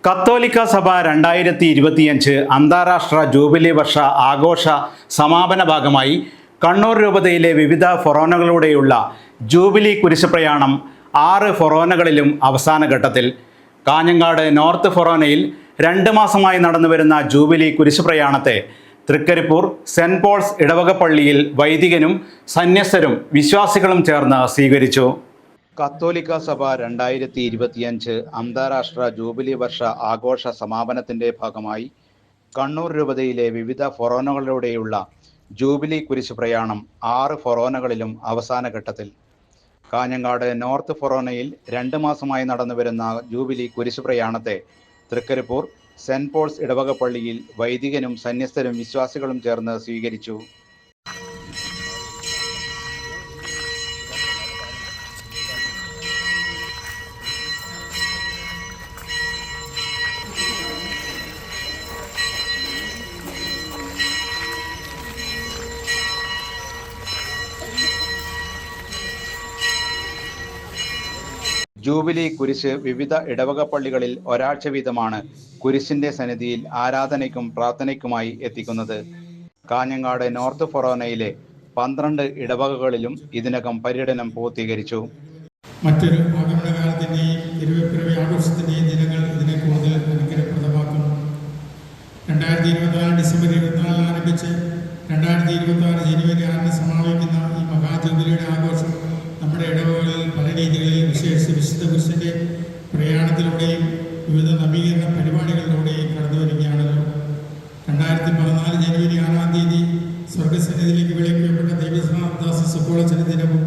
കത്തോലിക്ക സഭ 2025 അന്താരാഷ്ട്ര ജൂബിലി വർഷ ആഘോഷ സമാപന ഭാഗമായി കണ്ണൂർ രൂപതയിലെ വിവിധ ഫൊറോനകളിലൂടെയുള്ള ജൂബിലി കുരിശുപ്രയാണം 6 ഫൊറോനകളിലും അവസാന ഘട്ടത്തിൽ. കാഞ്ഞങ്ങാട് നോർത്ത് ഫൊറോനയിൽ 2 മാസമായി നടന്നുവരുന്ന ജൂബിലി കുരിശുപ്രയാണത്തെ തൃക്കരിപ്പൂർ സെന്റ് പോൾസ് ഇടവക പള്ളിയിൽ വൈദികനും സന്യസ്തരും വിശ്വാസികളും ചേർന്ന് സ്വീകരിച്ചു. കത്തോലിക്ക സഭ 2025 അന്താരാഷ്ട്ര ജൂബിലി വർഷ ആഘോഷ സമാപനത്തിന്റെ ഭാഗമായി കണ്ണൂർ രൂപതയിലെ വിവിധ ഫൊറോനകളിലൂടെയുള്ള ജൂബിലി കുരിശു പ്രയാണം 6 ഫൊറോനകളിലും അവസാന ഘട്ടത്തിൽ. കാഞ്ഞങ്ങാട് നോർത്ത് ഫൊറോനയിൽ 2 മാസമായി നടന്നുവരുന്ന ജൂബിലി കുരിശു പ്രയാണത്തെ തൃക്കരിപ്പൂർ സെന്റ് പോൾസ് ഇടവക പള്ളിയിൽ വൈദികനും സന്യസ്തരും വിശ്വാസികളും ചേർന്ന് സ്വീകരിച്ചു. ജൂബിലി കുരിശ് വിവിധ ഇടവക പള്ളികളിൽ ഒരാഴ്ച വീതമാണ് കുരിശിന്റെ സന്നിധിയിൽ ആരാധനയ്ക്കും പ്രാർത്ഥനയ്ക്കുമായി എത്തിക്കുന്നത്. കാഞ്ഞങ്ങാട് നോർത്ത് ഫൊറോനയിലെ 12 ഇടവകകളിലും ഇതിനകം പര്യടനം പൂർത്തീകരിച്ചു. മറ്റൊരു ആഗമനകാലത്തിന്റെയും തിരുവപ്പിറവി ആഘോഷത്തിന്റെയും ദിനങ്ങൾ ഇതിനെ കൂടുതൽ അനുഗ്രഹപ്രദമാക്കും. 2024 ഡിസംബർ 24 ആരംഭിച്ച് 2026 ജനുവരി 6 സമാപിക്കുന്ന ഈ മഹാജൂബിലിയുടെ ആഘോഷം നമ്മുടെ ഇടവകളിൽ പല രീതികളിൽ വിശേഷിച്ച് വിശുദ്ധ കുരിശിന്റെ പ്രയാണത്തിലൂടെയും വിവിധ നവീകരണ പരിപാടികളിലൂടെയും കടന്നു വരികയാണല്ലോ. 2014 ജനുവരി 6 തീയതി സ്വർഗസന്നിധിയിലേക്ക് വിളിക്കപ്പെട്ട ദൈവദാസ സുക്കോളച്ചന്റെ ദിനവും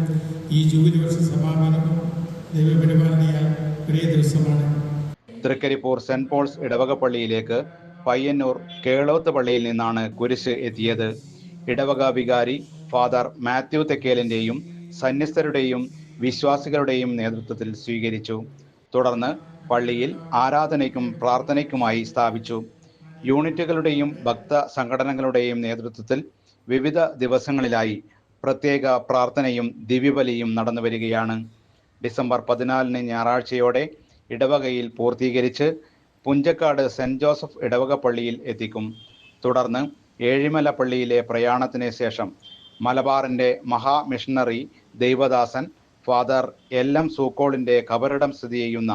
ഈ ജൂബിലി വർഷ സമാപനവും ദൈവപരിപാലനയാൽ ഒരേ ദിവസമാണ്. തൃക്കരിപ്പൂർ സെന്റ് പോൾസ് ഇടവക പള്ളിയിലേക്ക് പയ്യന്നൂർ കേളോത്ത് പള്ളിയിൽ നിന്നാണ് കുരിശ് എത്തിയത്. ഇടവക വികാരി ഫാദർ മാത്യു തെക്കേലിൻ്റെയും സന്യസ്തരുടെയും വിശ്വാസികളുടെയും നേതൃത്വത്തിൽ സ്വീകരിച്ചു. തുടർന്ന് പള്ളിയിൽ ആരാധനയ്ക്കും പ്രാർത്ഥനയ്ക്കുമായി സ്ഥാപിച്ചു. യൂണിറ്റുകളുടെയും ഭക്ത സംഘടനകളുടെയും നേതൃത്വത്തിൽ വിവിധ ദിവസങ്ങളിലായി പ്രത്യേക പ്രാർത്ഥനയും ദിവ്യബലിയും നടന്നുവരികയാണ്. ഡിസംബർ 14 ഞായറാഴ്ചയോടെ ഇടവകയിൽ പൂർത്തീകരിച്ച് പുഞ്ചക്കാട് സെന്റ് ജോസഫ് ഇടവക പള്ളിയിൽ എത്തിക്കും. തുടർന്ന് ഏഴിമല പള്ളിയിലെ പ്രയാണത്തിന് ശേഷം മലബാറിൻ്റെ മഹാ മിഷണറി ദൈവദാസൻ ഫാദർ LM സൂക്കോളിൻ്റെ കബറിടം സ്ഥിതി ചെയ്യുന്ന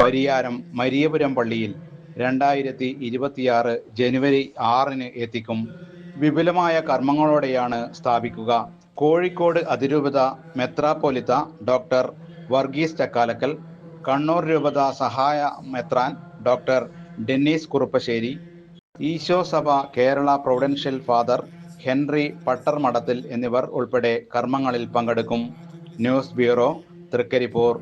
പരിയാരം മരിയപുരം പള്ളിയിൽ 2026 ജനുവരി 6 എത്തിക്കും. വിപുലമായ കർമ്മങ്ങളോടെയാണ് സ്ഥാപിക്കുക. കോഴിക്കോട് അതിരൂപത മെത്രാപ്പൊലിത്ത ഡോക്ടർ വർഗീസ് ചക്കാലക്കൽ, കണ്ണൂർ രൂപത സഹായ മെത്രാൻ ഡോക്ടർ ഡെന്നീസ് കുറുപ്പശ്ശേരി, ഈശോ സഭ കേരള പ്രൊവിഡൻഷ്യൽ ഫാദർ ഹെൻറി പട്ടർമഠത്തിൽ എന്നിവർ ഉൾപ്പെടെ കർമ്മങ്ങളിൽ പങ്കെടുക്കും. News bureau, Trikaripur.